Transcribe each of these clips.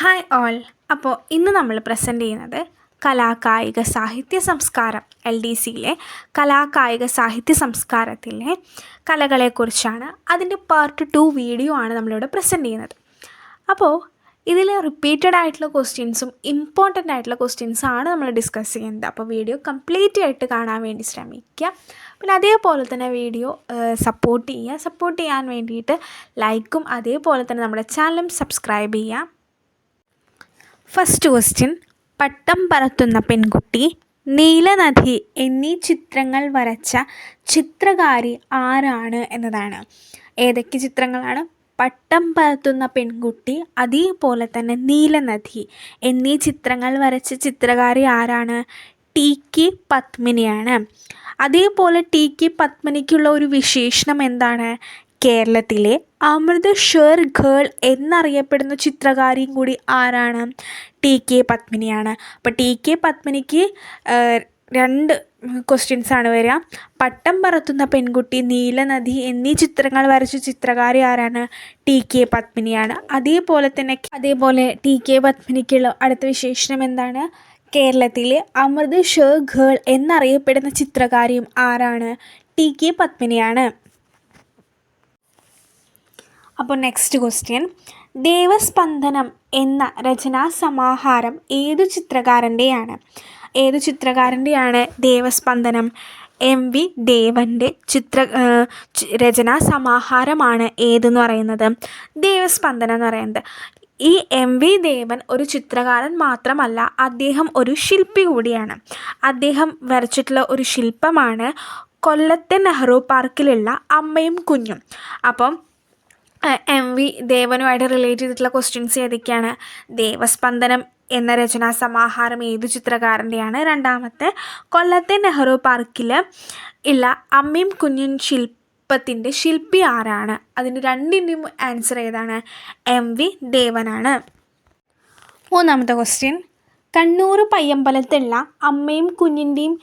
Hi all. അപ്പോൾ ഇന്ന് നമ്മൾ പ്രസൻറ്റ് ചെയ്യുന്നത് കലാകായിക സാഹിത്യ സംസ്കാരം LDCയിലെ കലാകായിക സാഹിത്യ സംസ്കാരത്തിലെ കലകളെക്കുറിച്ചാണ്. അതിൻ്റെ പാർട്ട് 2 വീഡിയോ ആണ് നമ്മളിവിടെ പ്രസൻറ്റ് ചെയ്യുന്നത്. അപ്പോൾ ഇതിൽ റിപ്പീറ്റഡ് ആയിട്ടുള്ള ക്വസ്റ്റ്യൻസും ഇമ്പോർട്ടൻ്റ് ആയിട്ടുള്ള ക്വസ്റ്റ്യൻസാണ് നമ്മൾ ഡിസ്കസ് ചെയ്യുന്നത്. അപ്പോൾ വീഡിയോ കംപ്ലീറ്റ് ആയിട്ട് കാണാൻ വേണ്ടി ശ്രമിക്കുക. പിന്നെ അതേപോലെ തന്നെ വീഡിയോ സപ്പോർട്ട് ചെയ്യാൻ വേണ്ടിയിട്ട് ലൈക്കും അതേപോലെ തന്നെ നമ്മുടെ ചാനലും സബ്സ്ക്രൈബ് ചെയ്യുക. ഫസ്റ്റ് ക്വസ്റ്റ്യൻ, പട്ടം പറത്തുന്ന പെൺകുട്ടി, നീലനദി എന്നീ ചിത്രങ്ങൾ വരച്ച ചിത്രകാരി ആരാണ് എന്നതാണ്. ഏതൊക്കെ ചിത്രങ്ങളാണ്? പട്ടം പറത്തുന്ന പെൺകുട്ടി, അതേപോലെ തന്നെ നീലനദി എന്നീ ചിത്രങ്ങൾ വരച്ച ചിത്രകാരി ആരാണ്? TK പത്മിനിയാണ്. അതേപോലെ TK പത്മിനിക്കുള്ള ഒരു വിശേഷണം എന്താണ്? കേരളത്തിലെ അമൃതസർ ഗേൾ എന്നറിയപ്പെടുന്ന ചിത്രകാരിയും കൂടി ആരാണ്? TK പത്മിനിയാണ്. അപ്പോൾ TK പത്മിനിക്ക് 2 ക്വസ്റ്റ്യൻസാണ് വരിക. പട്ടം പറത്തുന്ന പെൺകുട്ടി, നീലനദി എന്നീ ചിത്രങ്ങൾ വരച്ച ചിത്രകാരി ആരാണ്? TK പത്മിനിയാണ്. അതേപോലെ TK പത്മിനിക്കുള്ള അടുത്ത വിശേഷണം എന്താണ്? കേരളത്തിലെ അമൃതസർ ഗേൾ എന്നറിയപ്പെടുന്ന ചിത്രകാരിയും ആരാണ്? TK പത്മിനിയാണ്. അപ്പോൾ നെക്സ്റ്റ് ക്വസ്റ്റ്യൻ, ദേവസ്പന്ദനം എന്ന രചനാസമാഹാരം ഏതു ചിത്രകാരൻ്റെയാണ്? ദേവസ്പന്ദനം MV ദേവൻ്റെ രചനാസമാഹാരമാണ് ഏതെന്ന് പറയുന്നത്? ദേവസ്പന്ദനം എന്ന് പറയുന്നത്. ഈ MV ദേവൻ ഒരു ചിത്രകാരൻ മാത്രമല്ല, അദ്ദേഹം ഒരു ശില്പി കൂടിയാണ്. അദ്ദേഹം വരച്ചിട്ടുള്ള ഒരു ശില്പമാണ് കൊല്ലത്തെ നെഹ്റു പാർക്കിലുള്ള അമ്മയും കുഞ്ഞും. അപ്പം MV ദേവനുമായിട്ട് റിലേറ്റ് ചെയ്തിട്ടുള്ള ക്വസ്റ്റ്യൻസ് ഏതൊക്കെയാണ്? ദേവസ്പന്ദനം എന്ന രചനാസമാഹാരം ഏതു ചിത്രകാരൻ്റെയാണ്? രണ്ടാമത്തെ, കൊല്ലത്തെ നെഹ്റു പാർക്കിൽ ഉള്ള അമ്മയും കുഞ്ഞും ശില്പത്തിൻ്റെ ശില്പി ആരാണ്? അതിന് രണ്ടിൻ്റെയും ആൻസർ ഏതാണ്? MV ദേവനാണ്. മൂന്നാമത്തെ ക്വസ്റ്റ്യൻ, കണ്ണൂർ പയ്യമ്പലത്തുള്ള അമ്മയും കുഞ്ഞിൻ്റെയും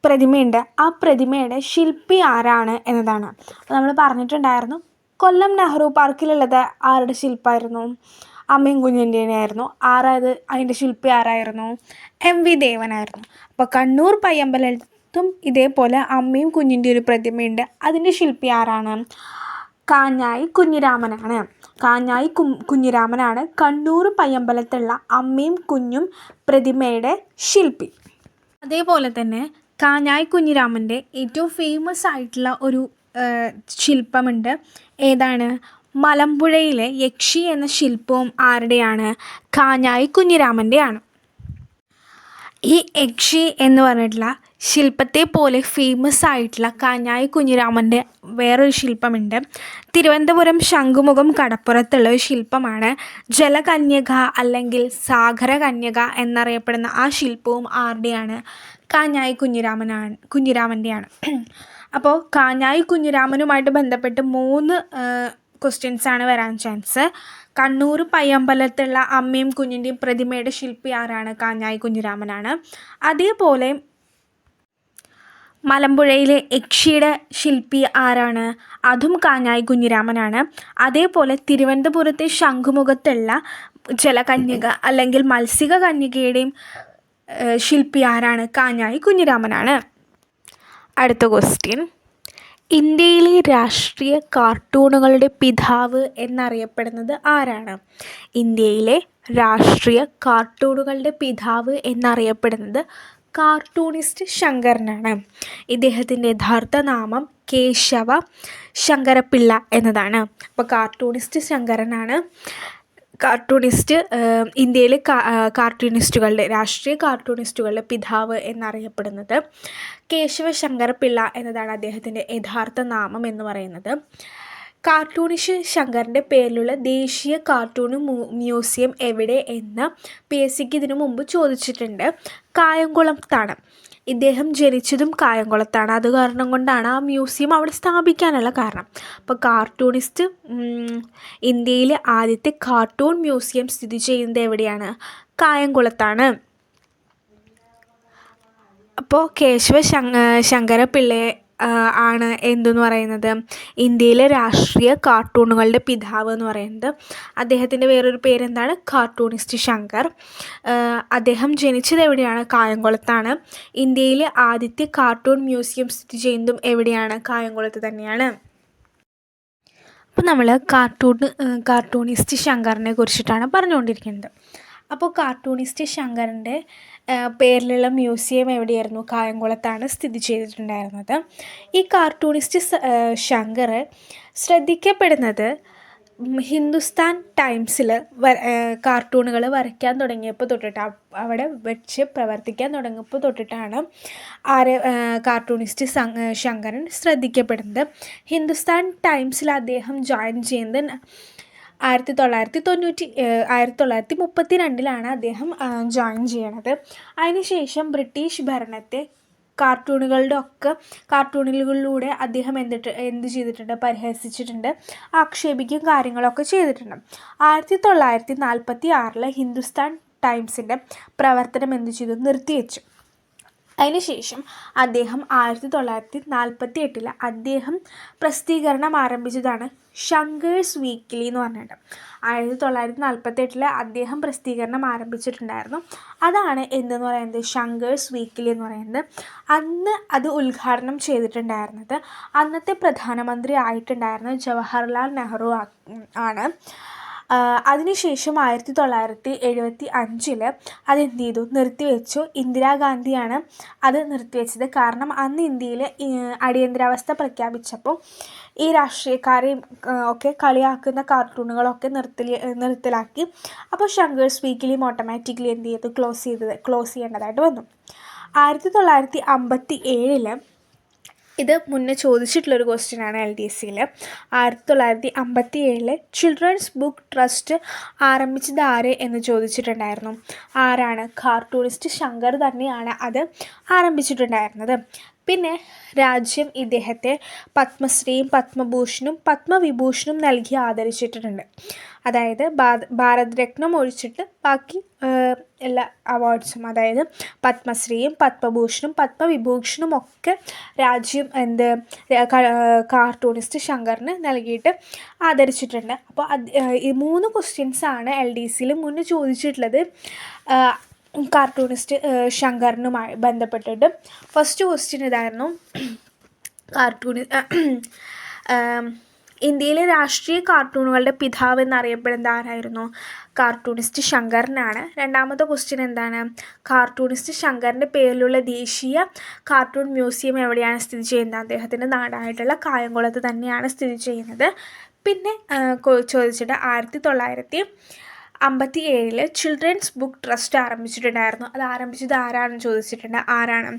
പ്രതിമയുണ്ട്. ആ പ്രതിമയുടെ ശില്പി ആരാണ് എന്നതാണ്. അപ്പോൾ നമ്മൾ പറഞ്ഞിട്ടുണ്ടായിരുന്നു, കൊല്ലം നെഹ്റു പാർക്കിലുള്ളത് ആരുടെ ശില്പമായിരുന്നു? അമ്മയും കുഞ്ഞിൻ്റെയായിരുന്നു. അതിൻ്റെ ശില്പി ആരായിരുന്നു? MV ദേവനായിരുന്നു. അപ്പോൾ കണ്ണൂർ പയ്യമ്പലത്തും ഇതേപോലെ അമ്മയും കുഞ്ഞിൻ്റെ ഒരു പ്രതിമയുണ്ട്. അതിൻ്റെ ശില്പി ആരാണ്? കാഞ്ഞായി കുഞ്ഞിരാമനാണ് കണ്ണൂർ പയ്യമ്പലത്തുള്ള അമ്മയും കുഞ്ഞും പ്രതിമയുടെ ശില്പി. അതേപോലെ തന്നെ കാഞ്ഞായി കുഞ്ഞിരാമൻ്റെ ഏറ്റവും ഫേമസ് ആയിട്ടുള്ള ഒരു ശില്പമുണ്ട്. ഏതാണ്? മലമ്പുഴയിലെ യക്ഷി എന്ന ശില്പവും ആരുടെയാണ്? കാഞ്ഞായി കുഞ്ഞിരാമൻ്റെയാണ്. ഈ യക്ഷി എന്ന് പറഞ്ഞിട്ടുള്ള ശില്പത്തെ പോലെ ഫേമസ് ആയിട്ടുള്ള കാഞ്ഞായി കുഞ്ഞിരാമൻ്റെ വേറൊരു ശില്പമുണ്ട്. തിരുവനന്തപുരം ശംഖുമുഖം കടപ്പുറത്തുള്ള ഒരു ശില്പമാണ് ജലകന്യക അല്ലെങ്കിൽ സാഗരകന്യക എന്നറിയപ്പെടുന്ന ആ ശില്പവും ആരുടെയാണ്? കാഞ്ഞായി കുഞ്ഞിരാമൻ്റെയാണ്. അപ്പോൾ കാഞ്ഞായി കുഞ്ഞിരാമനുമായിട്ട് ബന്ധപ്പെട്ട് 3 ക്വസ്റ്റ്യൻസാണ് വരാൻ ചാൻസ്. കണ്ണൂർ പയ്യമ്പലത്തുള്ള അമ്മയും കുഞ്ഞിൻ്റെയും പ്രതിമയുടെ ശില്പി ആരാണ്? കാഞ്ഞായി കുഞ്ഞിരാമനാണ്. അതേപോലെ മലമ്പുഴയിലെ യക്ഷിയുടെ ശില്പി ആരാണ്? അതും കാഞ്ഞായി കുഞ്ഞിരാമനാണ്. അതേപോലെ തിരുവനന്തപുരത്തെ ശംഖുമുഖത്തുള്ള ജലകന്യക അല്ലെങ്കിൽ മത്സ്യ കന്യകയുടെയും ശില്പി ആരാണ്? കാഞ്ഞായി കുഞ്ഞിരാമനാണ്. അടുത്ത ക്വസ്റ്റ്യൻ, ഇന്ത്യയിലെ രാഷ്ട്രീയ കാർട്ടൂണുകളുടെ പിതാവ് എന്നറിയപ്പെടുന്നത് ആരാണ്? ഇന്ത്യയിലെ രാഷ്ട്രീയ കാർട്ടൂണുകളുടെ പിതാവ് എന്നറിയപ്പെടുന്നത് കാർട്ടൂണിസ്റ്റ് ശങ്കരനാണ്. ഇദ്ദേഹത്തിൻ്റെ യഥാർത്ഥ നാമം കേശവ ശങ്കരപ്പിള്ള എന്നതാണ്. അപ്പോൾ കാർട്ടൂണിസ്റ്റ് ശങ്കരനാണ്. ഇന്ത്യയിലെ രാഷ്ട്രീയ കാർട്ടൂണിസ്റ്റുകളുടെ പിതാവ് എന്നറിയപ്പെടുന്നത് കേശവ ശങ്കരപ്പിള്ള എന്നതാണ് അദ്ദേഹത്തിൻ്റെ യഥാർത്ഥ നാമം എന്ന് പറയുന്നത്. കാർട്ടൂണിസ്റ്റ് ശങ്കറിൻ്റെ പേരിലുള്ള ദേശീയ കാർട്ടൂൺ മ്യൂസിയം എവിടെ എന്ന് PSCക്ക് ഇതിനു മുമ്പ് ചോദിച്ചിട്ടുണ്ട്. കായംകുളത്താണ്. ഇദ്ദേഹം ജനിച്ചതും കായംകുളത്താണ്. അത് കാരണം കൊണ്ടാണ് ആ മ്യൂസിയം അവിടെ സ്ഥാപിക്കാനുള്ള കാരണം. അപ്പോൾ ഇന്ത്യയിലെ ആദ്യത്തെ കാർട്ടൂൺ മ്യൂസിയം സ്ഥിതി ചെയ്യുന്നത് എവിടെയാണ്? കായംകുളത്താണ്. അപ്പോൾ കേശവ ശങ്കരപ്പിള്ളയെ ആണ് എന്തെന്ന് പറയുന്നത് ഇന്ത്യയിലെ രാഷ്ട്രീയ കാർട്ടൂണുകളുടെ പിതാവ് എന്ന് പറയുന്നത്. അദ്ദേഹത്തിൻ്റെ വേറൊരു പേരെന്താണ്? കാർട്ടൂണിസ്റ്റ് ശങ്കർ. അദ്ദേഹം ജനിച്ചത് എവിടെയാണ്? കായംകുളത്താണ്. ഇന്ത്യയിലെ ആദ്യത്തെ കാർട്ടൂൺ മ്യൂസിയം സ്ഥിതി ചെയ്യുന്നതും എവിടെയാണ്? കായംകുളത്ത് തന്നെയാണ്. അപ്പോൾ നമ്മൾ കാർട്ടൂണിസ്റ്റ് ശങ്കറിനെ കുറിച്ചിട്ടാണ് പറഞ്ഞുകൊണ്ടിരിക്കുന്നത്. അപ്പോൾ കാർട്ടൂണിസ്റ്റ് ശങ്കറിൻ്റെ പേരിലുള്ള മ്യൂസിയം എവിടെയായിരുന്നു? കായംകുളത്താണ് സ്ഥിതി ചെയ്തിട്ടുണ്ടായിരുന്നത്. ഈ കാർട്ടൂണിസ്റ്റ് ശങ്കർ ശ്രദ്ധിക്കപ്പെടുന്നത് ഹിന്ദുസ്ഥാൻ ടൈംസിൽ കാർട്ടൂണുകൾ വരയ്ക്കാൻ തുടങ്ങിയപ്പോൾ തൊട്ടിട്ട് അവിടെ വെച്ച് പ്രവർത്തിക്കാൻ തുടങ്ങിയപ്പോൾ തൊട്ടിട്ടാണ് കാർട്ടൂണിസ്റ്റ് ശങ്കരൻ ശ്രദ്ധിക്കപ്പെടുന്നത്. ഹിന്ദുസ്ഥാൻ ടൈംസിൽ അദ്ദേഹം ജോയിൻ ചെയ്യുന്നത് 1932 അദ്ദേഹം ജോയിൻ ചെയ്യണത്. അതിനുശേഷം ബ്രിട്ടീഷ് ഭരണത്തെ കാർട്ടൂണുകളിലൂടെ അദ്ദേഹം എന്ത് ചെയ്തിട്ടുണ്ട്? പരിഹസിച്ചിട്ടുണ്ട്, ആക്ഷേപിക്കും കാര്യങ്ങളൊക്കെ ചെയ്തിട്ടുണ്ട്. 1946 ഹിന്ദുസ്ഥാൻ ടൈംസിൻ്റെ പ്രവർത്തനം എന്ത് ചെയ്തു? നിർത്തിവെച്ചു. അതിനുശേഷം അദ്ദേഹം 1948 അദ്ദേഹം പ്രസിദ്ധീകരണം ആരംഭിച്ചതാണ് ശങ്കേഴ്സ് വീക്ക്ലി എന്ന് പറഞ്ഞിട്ട്. 1948 അദ്ദേഹം പ്രസിദ്ധീകരണം ആരംഭിച്ചിട്ടുണ്ടായിരുന്നു. അതാണ് എന്തെന്ന് പറയുന്നത്? ശങ്കേഴ്സ് വീക്ക്ലി എന്ന് പറയുന്നത്. അന്ന് അത് ഉദ്ഘാടനം ചെയ്തിട്ടുണ്ടായിരുന്നത് അന്നത്തെ പ്രധാനമന്ത്രി ആയിട്ടുണ്ടായിരുന്നത് ജവഹർലാൽ നെഹ്റു ആണ്. അതിനുശേഷം 1975 അതെന്ത് ചെയ്തു? നിർത്തിവെച്ചു. ഇന്ദിരാഗാന്ധിയാണ് അത് നിർത്തിവെച്ചത്. കാരണം അന്ന് ഇന്ത്യയിൽ അടിയന്തരാവസ്ഥ പ്രഖ്യാപിച്ചപ്പോൾ ഈ രാഷ്ട്രീയക്കാരെയും ഒക്കെ കളിയാക്കുന്ന കാർട്ടൂണുകളൊക്കെ നിർത്തലാക്കി. അപ്പോൾ ശങ്കേഴ്സ് വീക്ക്ലി ഓട്ടോമാറ്റിക്കലി എന്ത് ചെയ്തു? ക്ലോസ് ചെയ്യേണ്ടതായിട്ട് വന്നു. 1957 ഇത് മുന്നേ ചോദിച്ചിട്ടുള്ളൊരു ക്വസ്റ്റ്യനാണ് LDCയിൽ. 1957 ചിൽഡ്രൻസ് ബുക്ക് ട്രസ്റ്റ് ആരംഭിച്ചത് ആര് എന്ന് ചോദിച്ചിട്ടുണ്ടായിരുന്നു. ആരാണ്? കാർട്ടൂണിസ്റ്റ് ശങ്കർ തന്നെയാണ് അത് ആരംഭിച്ചിട്ടുണ്ടായിരുന്നത്. പിന്നെ രാജ്യം ഇദ്ദേഹത്തെ പത്മശ്രീയും പത്മഭൂഷണും പത്മവിഭൂഷണും നൽകി ആദരിച്ചിട്ടുണ്ട്. അതായത് ഭാരത് രത്നം ഒഴിച്ചിട്ട് ബാക്കി എല്ലാ അവാർഡ്സും, അതായത് പത്മശ്രീയും പത്മഭൂഷണും പത്മവിഭൂഷണും ഒക്കെ രാജ്യം കാർട്ടൂണിസ്റ്റ് ശങ്കറിന് നൽകിയിട്ട് ആദരിച്ചിട്ടുണ്ട്. അപ്പോൾ ഈ 3 ക്വസ്റ്റ്യൻസാണ് LDCയിൽ മുന്നേ ചോദിച്ചിട്ടുള്ളത് കാർട്ടൂണിസ്റ്റ് ശങ്കറിനുമായി ബന്ധപ്പെട്ടിട്ട്. ഫസ്റ്റ് ക്വസ്റ്റ്യൻ ഇതായിരുന്നു, ഇന്ത്യയിലെ രാഷ്ട്രീയ കാർട്ടൂണുകളുടെ പിതാവ് എന്നറിയപ്പെടുന്നത് ആരായിരുന്നു? കാർട്ടൂണിസ്റ്റ് ശങ്കറിനാണ്. രണ്ടാമത്തെ ക്വസ്റ്റ്യൻ എന്താണ്? കാർട്ടൂണിസ്റ്റ് ശങ്കറിൻ്റെ പേരിലുള്ള ദേശീയ കാർട്ടൂൺ മ്യൂസിയം എവിടെയാണ് സ്ഥിതി ചെയ്യുന്നത്? അദ്ദേഹത്തിൻ്റെ നാടായിട്ടുള്ള കായംകുളത്ത് തന്നെയാണ് സ്ഥിതി ചെയ്യുന്നത്. പിന്നെ ചോദിച്ചിട്ട് 1957 ചിൽഡ്രൻസ് ബുക്ക് ട്രസ്റ്റ് ആരംഭിച്ചിട്ടുണ്ടായിരുന്നു. അത് ആരംഭിച്ചത് ആരാണെന്ന് ചോദിച്ചിട്ടുണ്ട്. ആരാണ്?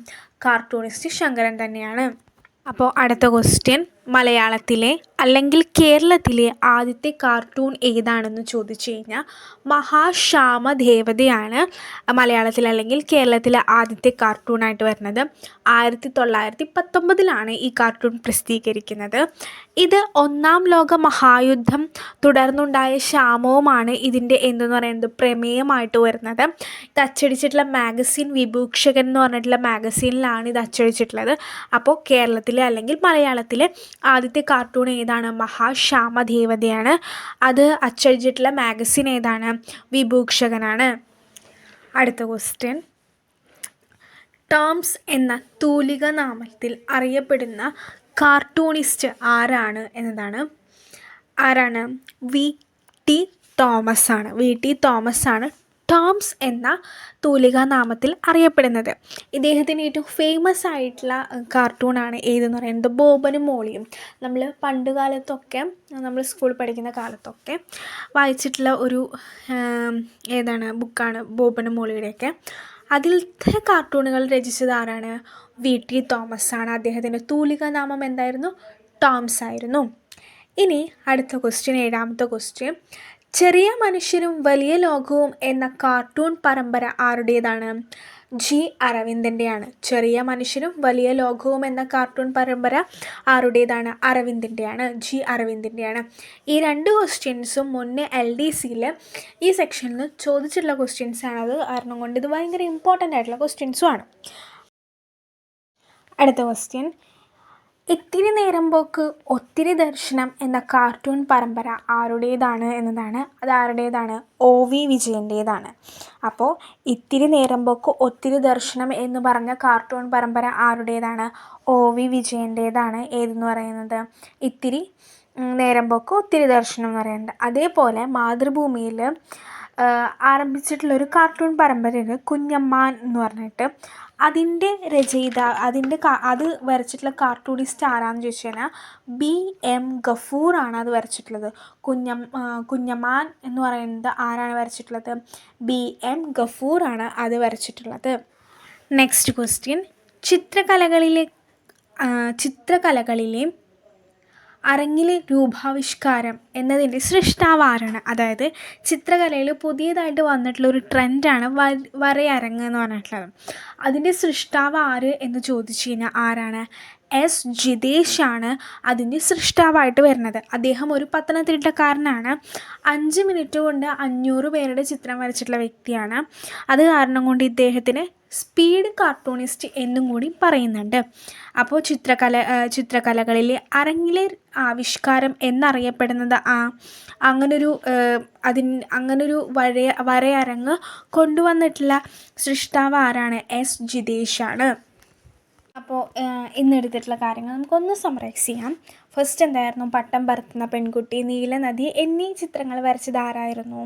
കാർട്ടൂണിസ്റ്റ് ശങ്കരൻ തന്നെയാണ്. അപ്പോൾ അടുത്ത ക്വസ്റ്റ്യൻ, മലയാളത്തിലെ അല്ലെങ്കിൽ കേരളത്തിലെ ആദ്യത്തെ കാർട്ടൂൺ ഏതാണെന്ന് ചോദിച്ചു കഴിഞ്ഞാൽ മഹാശ്യാമദേവതയാണ് മലയാളത്തിൽ അല്ലെങ്കിൽ കേരളത്തിലെ ആദ്യത്തെ കാർട്ടൂണായിട്ട് വരുന്നത്. 1919 ഈ കാർട്ടൂൺ പ്രസിദ്ധീകരിക്കുന്നത്. ഇത് 1-ാം ലോക മഹായുദ്ധം തുടർന്നുണ്ടായ ക്ഷാമവുമാണ് ഇതിൻ്റെ എന്തെന്ന് പറയുന്നത് പ്രമേയമായിട്ട് വരുന്നത്. ഇത് അച്ചടിച്ചിട്ടുള്ള മാഗസിൻ വിഭൂഷകൻ എന്ന് പറഞ്ഞിട്ടുള്ള മാഗസീനിലാണ് ഇത് അച്ചടിച്ചിട്ടുള്ളത്. അപ്പോൾ കേരളത്തിലെ അല്ലെങ്കിൽ മലയാളത്തിലെ ആദ്യത്തെ കാർട്ടൂൺ ഏതാണ്? മഹാശ്യാമദേവതയാണ്. അത് അച്ചടിച്ചിട്ടുള്ള മാഗസിൻ ഏതാണ്? വിഭൂഷകനാണ്. അടുത്ത ക്വസ്റ്റ്യൻ, ടോംസ് എന്ന തൂലിക നാമത്തിൽ അറിയപ്പെടുന്ന കാർട്ടൂണിസ്റ്റ് ആരാണ് എന്നതാണ്. ആരാണ്? VT തോമസ് ആണ് ടോംസ് എന്ന തൂലികാ നാമത്തിൽ അറിയപ്പെടുന്നത്. ഇദ്ദേഹത്തിൻ്റെ ഏറ്റവും ഫേമസ് ആയിട്ടുള്ള കാർട്ടൂണാണ് ഏതെന്ന് പറയുന്നത് ബോബനും മോളിയും. നമ്മൾ പണ്ട് കാലത്തൊക്കെ നമ്മൾ സ്കൂളിൽ പഠിക്കുന്ന കാലത്തൊക്കെ വായിച്ചിട്ടുള്ള ഒരു ബുക്കാണ് ബോബനും മോളിയുടെയൊക്കെ. അതിലത്തെ കാർട്ടൂണുകൾ രചിച്ചത് ആരാണ്? VT തോമസ് ആണ്. അദ്ദേഹത്തിൻ്റെ തൂലികാ നാമം എന്തായിരുന്നു? ടോംസ് ആയിരുന്നു. ഇനി അടുത്ത ക്വസ്റ്റ്യൻ, 7-ാമത്തെ ക്വസ്റ്റ്യൻ, ചെറിയ മനുഷ്യരും വലിയ ലോകവും എന്ന കാർട്ടൂൺ പരമ്പര ആരുടേതാണ്? G. അരവിന്ദൻ്റെയാണ്. ചെറിയ മനുഷ്യരും വലിയ ലോകവും എന്ന കാർട്ടൂൺ പരമ്പര ആരുടേതാണ്? അരവിന്ദൻ്റെയാണ്. G. അരവിന്ദൻ്റെയാണ്. ഈ 2 ക്വസ്റ്റ്യൻസും മുന്നേ LDCയിൽ ഈ സെക്ഷനിൽ ചോദിച്ചിട്ടുള്ള ക്വസ്റ്റ്യൻസാണ്. അത് കാരണം കൊണ്ട് ഇത് ഭയങ്കര ഇമ്പോർട്ടൻ്റ് ആയിട്ടുള്ള ക്വസ്റ്റ്യൻസുമാണ്. അടുത്ത ക്വസ്റ്റ്യൻ, ഇത്തിരി നേരം പോക്ക് ഒത്തിരി ദർശനം എന്ന കാർട്ടൂൺ പരമ്പര ആരുടേതാണ് എന്നതാണ്. അത് ആരുടേതാണ്? OV വിജയൻ്റേതാണ്. അപ്പോൾ ഇത്തിരി നേരം പോക്ക് ഒത്തിരി ദർശനം എന്ന് പറഞ്ഞ കാർട്ടൂൺ പരമ്പര ആരുടേതാണ്? OV വിജയൻ്റേതാണ്. ഏതെന്ന് പറയുന്നത്? ഇത്തിരി നേരം പോക്ക് ഒത്തിരി ദർശനം എന്ന് പറയുന്നത്. അതേപോലെ മാതൃഭൂമിയിൽ ആരംഭിച്ചിട്ടുള്ളൊരു കാർട്ടൂൺ പരമ്പരയാണ് കുഞ്ഞമ്മാൻ എന്ന് പറഞ്ഞിട്ട്. അതിൻ്റെ രചയിത അത് വരച്ചിട്ടുള്ള കാർട്ടൂണിസ്റ്റ് ആരാന്ന് ചോദിച്ചു കഴിഞ്ഞാൽ BM ഗഫൂറാണ് അത് വരച്ചിട്ടുള്ളത്. കുഞ്ഞമ്മാൻ എന്ന് പറയുന്നത് ആരാണ് വരച്ചിട്ടുള്ളത്? BM ഗഫൂറാണ് അത് വരച്ചിട്ടുള്ളത്. നെക്സ്റ്റ് ക്വസ്റ്റ്യൻ, ചിത്രകലകളിലെ അരങ്ങിലെ രൂപാവിഷ്കാരം എന്നതിൻ്റെ സൃഷ്ടാവ് ആരാണ്? അതായത് ചിത്രകലയിൽ പുതിയതായിട്ട് വന്നിട്ടുള്ള ഒരു ട്രെൻഡാണ് വരയരങ്ങ് എന്ന് പറഞ്ഞിട്ടുള്ളത്. അതിൻ്റെ സൃഷ്ടാവ് ആര് എന്ന് ചോദിച്ചു കഴിഞ്ഞാൽ ആരാണ്? S ജിതേഷാണ് അതിൻ്റെ സൃഷ്ടാവായിട്ട് വരുന്നത്. അദ്ദേഹം ഒരു പത്തനംതിട്ടക്കാരനാണ്. 5 മിനിറ്റ് കൊണ്ട് 500 പേരുടെ ചിത്രം വരച്ചിട്ടുള്ള വ്യക്തിയാണ്. അത് കാരണം കൊണ്ട് ഇദ്ദേഹത്തിന് സ്പീഡ് കാർട്ടൂണിസ്റ്റ് എന്നും കൂടി പറയുന്നുണ്ട്. അപ്പോൾ ചിത്രകലകളിലെ അരങ്ങിലെ ആവിഷ്കാരം എന്നറിയപ്പെടുന്നത് അങ്ങനൊരു വരയരങ്ങ് കൊണ്ടുവന്നിട്ടുള്ള സൃഷ്ടാവ് ആരാണ്? S ജിതേഷാണ്. അപ്പോൾ ഇന്നെടുത്തിട്ടുള്ള കാര്യങ്ങൾ നമുക്കൊന്ന് സമറൈസ് ചെയ്യാം. ഫസ്റ്റ് എന്തായിരുന്നു? പട്ടം പറത്തുന്ന പെൺകുട്ടി, നീലനദി എന്നീ ചിത്രങ്ങൾ വരച്ചത് ആരായിരുന്നു?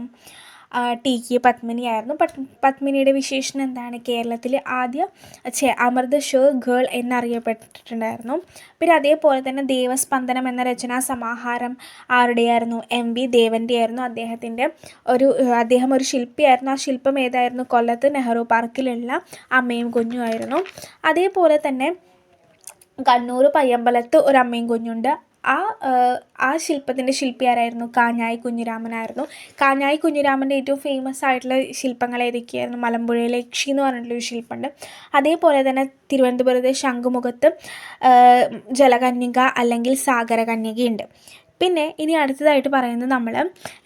TK പത്മിനിയായിരുന്നു. പത്മിനിയുടെ വിശേഷണം എന്താണ്? കേരളത്തിലെ ആദ്യ അമൃതഷർ ഗേൾ എന്നറിയപ്പെട്ടിട്ടുണ്ടായിരുന്നു. പിന്നെ അതേപോലെ തന്നെ ദേവസ്പന്ദനം എന്ന രചനാ സമാഹാരം ആരുടെയായിരുന്നു? MV ദേവൻ്റെ ആയിരുന്നു. അദ്ദേഹം ഒരു ശില്പിയായിരുന്നു. ആ ശില്പം ഏതായിരുന്നു? കൊല്ലത്ത് നെഹ്റു പാർക്കിലുള്ള അമ്മയും കുഞ്ഞും ആയിരുന്നു. അതേപോലെ തന്നെ കണ്ണൂർ പയ്യമ്പലത്ത് ഒരു അമ്മയും കുഞ്ഞുണ്ട്. ആ ശില്പത്തിൻ്റെ ശില്പി ആരായിരുന്നു? കാഞ്ഞായി കുഞ്ഞിരാമനായിരുന്നു. കാഞ്ഞായി കുഞ്ഞിരാമൻ്റെ ഏറ്റവും ഫേമസ് ആയിട്ടുള്ള ശില്പങ്ങൾ ഏതൊക്കെയായിരുന്നു? മലമ്പുഴയിലെ യക്ഷി എന്ന് പറഞ്ഞിട്ടുള്ളൊരു ശില്പമുണ്ട്. അതേപോലെ തന്നെ തിരുവനന്തപുരത്തെ ശംഖുമുഖത്ത് ജലകന്യക അല്ലെങ്കിൽ സാഗരകന്യകയുണ്ട്. പിന്നെ ഇനി അടുത്തതായിട്ട് പറയുന്നത് നമ്മൾ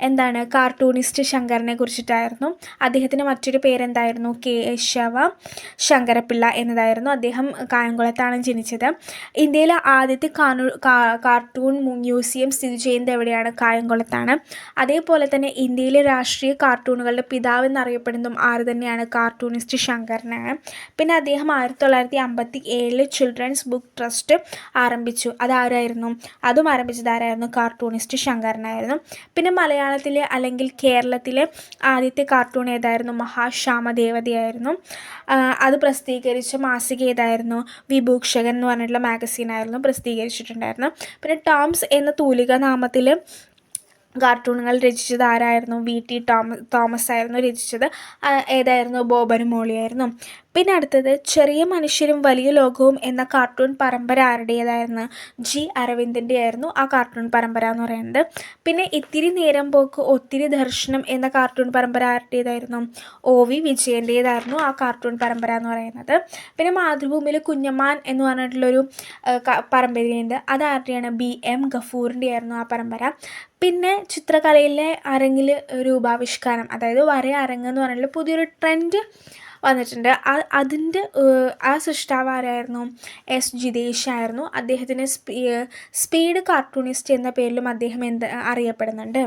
എന്താണ്? കാർട്ടൂണിസ്റ്റ് ശങ്കരനെ കുറിച്ചിട്ടായിരുന്നു. അദ്ദേഹത്തിൻ്റെ മറ്റൊരു പേരെന്തായിരുന്നു? കേശവ ശങ്കരപ്പിള്ള എന്നതായിരുന്നു. അദ്ദേഹം കായംകുളത്താണ് ജനിച്ചത്. ഇന്ത്യയിലെ ആദ്യത്തെ കാർട്ടൂൺ മ്യൂസിയം സ്ഥിതി ചെയ്യുന്നത് എവിടെയാണ്? കായംകുളത്താണ്. അതേപോലെ തന്നെ ഇന്ത്യയിലെ രാഷ്ട്രീയ കാർട്ടൂണുകളുടെ പിതാവ് എന്നറിയപ്പെടുന്നതും ആര് തന്നെയാണ്? കാർട്ടൂണിസ്റ്റ് ശങ്കരനാണ്. പിന്നെ അദ്ദേഹം 1957 ചിൽഡ്രൻസ് ബുക്ക് ട്രസ്റ്റ് ആരംഭിച്ചു. അതാരായിരുന്നു? അതും ആരംഭിച്ചത് ആരായിരുന്നു? കാർട്ടൂണിസ്റ്റ് ശങ്കരനായിരുന്നു. പിന്നെ മലയാളത്തിലെ അല്ലെങ്കിൽ കേരളത്തിലെ ആദ്യത്തെ കാർട്ടൂൺ ഏതായിരുന്നു? മഹാശ്യാമദേവതയായിരുന്നു. അത് പ്രസിദ്ധീകരിച്ച മാസിക ഏതായിരുന്നു? വിഭൂഷകൻ എന്ന് പറഞ്ഞിട്ടുള്ള മാഗസീനായിരുന്നു പ്രസിദ്ധീകരിച്ചിട്ടുണ്ടായിരുന്നു. പിന്നെ ടോംസ് എന്ന തൂലിക നാമത്തിൽ കാർട്ടൂണുകൾ രചിച്ചത് ആരായിരുന്നു? VT തോമസ് ആയിരുന്നു രചിച്ചത്. ഏതായിരുന്നു? ബോബനും മോളിയായിരുന്നു. പിന്നെ അടുത്തത് ചെറിയ മനുഷ്യരും വലിയ ലോകവും എന്ന കാർട്ടൂൺ പരമ്പര ആരുടേതായിരുന്നു? G അരവിന്ദൻ്റെ ആയിരുന്നു ആ കാർട്ടൂൺ പരമ്പര എന്ന് പറയുന്നത്. പിന്നെ ഇത്തിരി നേരം പോക്ക് ഒത്തിരി ദർശനം എന്ന കാർട്ടൂൺ പരമ്പര ആരുടേതായിരുന്നു? OV വിജയൻ്റേതായിരുന്നു ആ കാർട്ടൂൺ പരമ്പര എന്ന് പറയുന്നത്. പിന്നെ മാതൃഭൂമിയിൽ കുഞ്ഞമ്മാൻ എന്ന് പറഞ്ഞിട്ടുള്ളൊരു പരമ്പരയുണ്ട്. അതാരുടെയാണ്? BM ഗഫൂറിൻ്റെ ആയിരുന്നു ആ പരമ്പര. പിന്നെ ചിത്രകലയിലെ അരങ്ങിൽ രൂപാവിഷ്കാരം, അതായത് വരയരങ്ങ് എന്ന് പറഞ്ഞിട്ടുള്ള പുതിയൊരു ട്രെൻഡ് വന്നിട്ടുണ്ട്. ആ സൃഷ്ടാവ് ആരായിരുന്നു? S ജിതേഷായിരുന്നു. അദ്ദേഹത്തിന് സ്പീഡ് കാർട്ടൂണിസ്റ്റ് എന്ന പേരിലും അദ്ദേഹം അറിയപ്പെടുന്നുണ്ട്.